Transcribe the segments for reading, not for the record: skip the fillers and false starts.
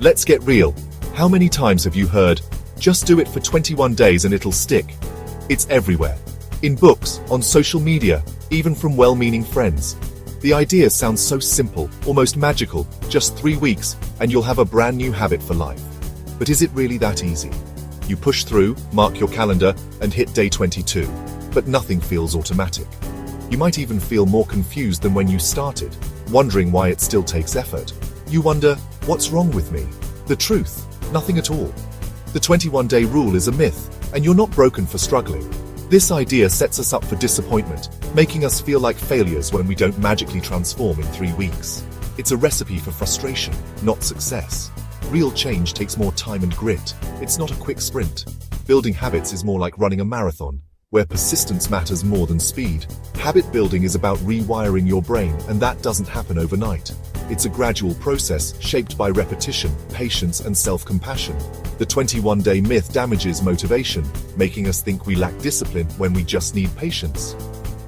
Let's get real. How many times have you heard, just do it for 21 days and it'll stick? It's everywhere. In books, on social media, even from well-meaning friends. The idea sounds so simple, almost magical, just 3 weeks, and you'll have a brand new habit for life. But is it really that easy? You push through, mark your calendar, and hit day 22. But nothing feels automatic. You might even feel more confused than when you started, wondering why it still takes effort. You wonder, what's wrong with me? The truth, nothing at all. The 21-day rule is a myth, and you're not broken for struggling. This idea sets us up for disappointment, making us feel like failures when we don't magically transform in 3 weeks. It's a recipe for frustration, not success. Real change takes more time and grit. It's not a quick sprint. Building habits is more like running a marathon, where persistence matters more than speed. Habit building is about rewiring your brain, and that doesn't happen overnight. It's a gradual process shaped by repetition, patience, and self-compassion. The 21-day myth damages motivation, making us think we lack discipline when we just need patience.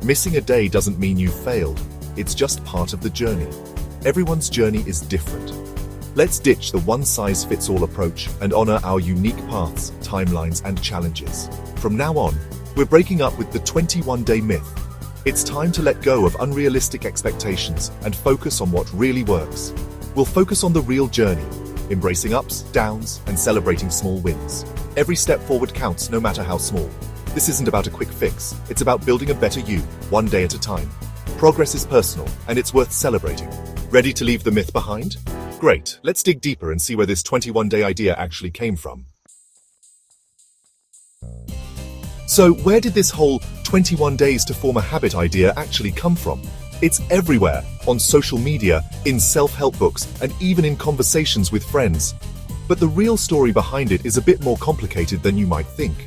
Missing a day doesn't mean you failed. It's just part of the journey. Everyone's journey is different. Let's ditch the one-size-fits-all approach and honor our unique paths, timelines, and challenges. From now on, we're breaking up with the 21-day myth. It's time to let go of unrealistic expectations and focus on what really works. We'll focus on the real journey, embracing ups, downs, and celebrating small wins. Every step forward counts, no matter how small. This isn't about a quick fix. It's about building a better you, one day at a time. Progress is personal, and it's worth celebrating. Ready to leave the myth behind? Great, let's dig deeper and see where this 21-day idea actually came from. So, where did this whole 21 days to form a habit idea actually come from? It's everywhere, on social media, in self-help books, and even in conversations with friends. But the real story behind it is a bit more complicated than you might think.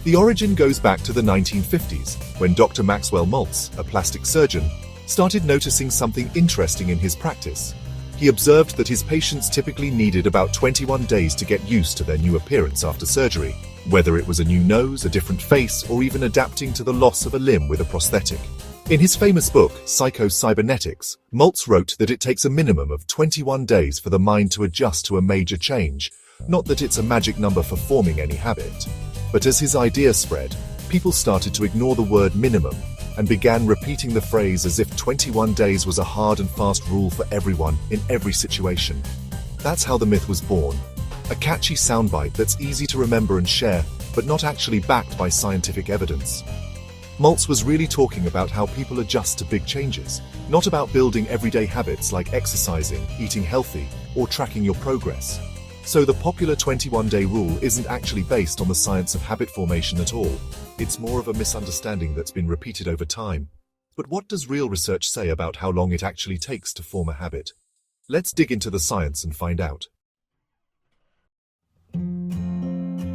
The origin goes back to the 1950s, when Dr. Maxwell Maltz, a plastic surgeon, started noticing something interesting in his practice. He observed that his patients typically needed about 21 days to get used to their new appearance after surgery, whether it was a new nose, a different face, or even adapting to the loss of a limb with a prosthetic. In his famous book, Psycho-Cybernetics, Maltz wrote that it takes a minimum of 21 days for the mind to adjust to a major change, not that it's a magic number for forming any habit. But as his idea spread, people started to ignore the word minimum and began repeating the phrase as if 21 days was a hard and fast rule for everyone in every situation. That's how the myth was born. A catchy soundbite that's easy to remember and share, but not actually backed by scientific evidence. Maltz was really talking about how people adjust to big changes, not about building everyday habits like exercising, eating healthy, or tracking your progress. So the popular 21-day rule isn't actually based on the science of habit formation at all. It's more of a misunderstanding that's been repeated over time. But what does real research say about how long it actually takes to form a habit? Let's dig into the science and find out.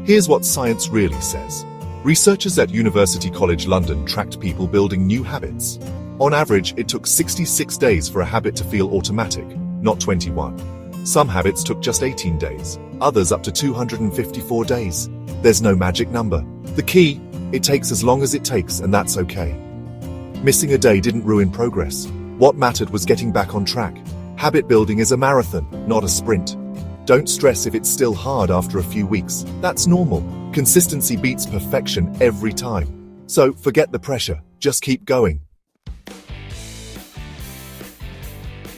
Here's what science really says. Researchers at University College London tracked people building new habits. On average, it took 66 days for a habit to feel automatic, not 21. Some habits took just 18 days, others up to 254 days. There's no magic number. The key, it takes as long as it takes, and that's okay. Missing a day didn't ruin progress. What mattered was getting back on track. Habit building is a marathon, not a sprint. Don't stress if it's still hard after a few weeks. That's normal. Consistency beats perfection every time. So forget the pressure, just keep going.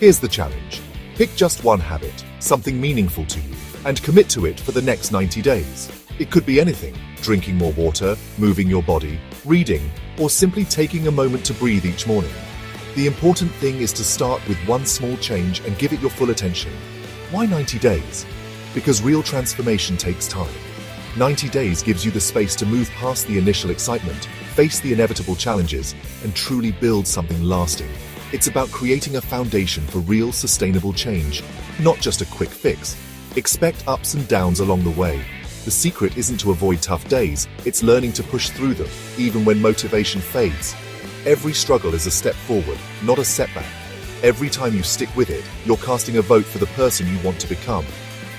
Here's the challenge. Pick just one habit, something meaningful to you, and commit to it for the next 90 days. It could be anything: drinking more water, moving your body, reading, or simply taking a moment to breathe each morning. The important thing is to start with one small change and give it your full attention. Why 90 days? Because real transformation takes time. 90 days gives you the space to move past the initial excitement, face the inevitable challenges, and truly build something lasting. It's about creating a foundation for real, sustainable change, not just a quick fix. Expect ups and downs along the way. The secret isn't to avoid tough days, it's learning to push through them, even when motivation fades. Every struggle is a step forward, not a setback. Every time you stick with it, you're casting a vote for the person you want to become.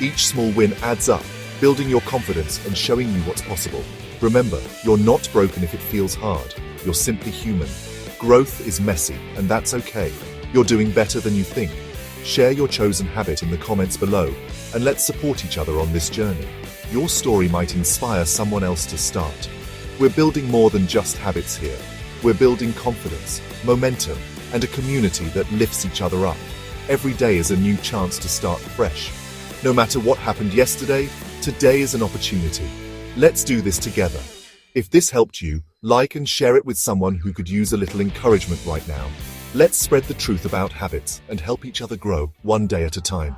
Each small win adds up, building your confidence and showing you what's possible. Remember, you're not broken if it feels hard. You're simply human. Growth is messy, and that's okay. You're doing better than you think. Share your chosen habit in the comments below, and let's support each other on this journey. Your story might inspire someone else to start. We're building more than just habits here. We're building confidence, momentum, and a community that lifts each other up. Every day is a new chance to start fresh. No matter what happened yesterday, today is an opportunity. Let's do this together. If this helped you, like and share it with someone who could use a little encouragement right now. Let's spread the truth about habits and help each other grow, one day at a time.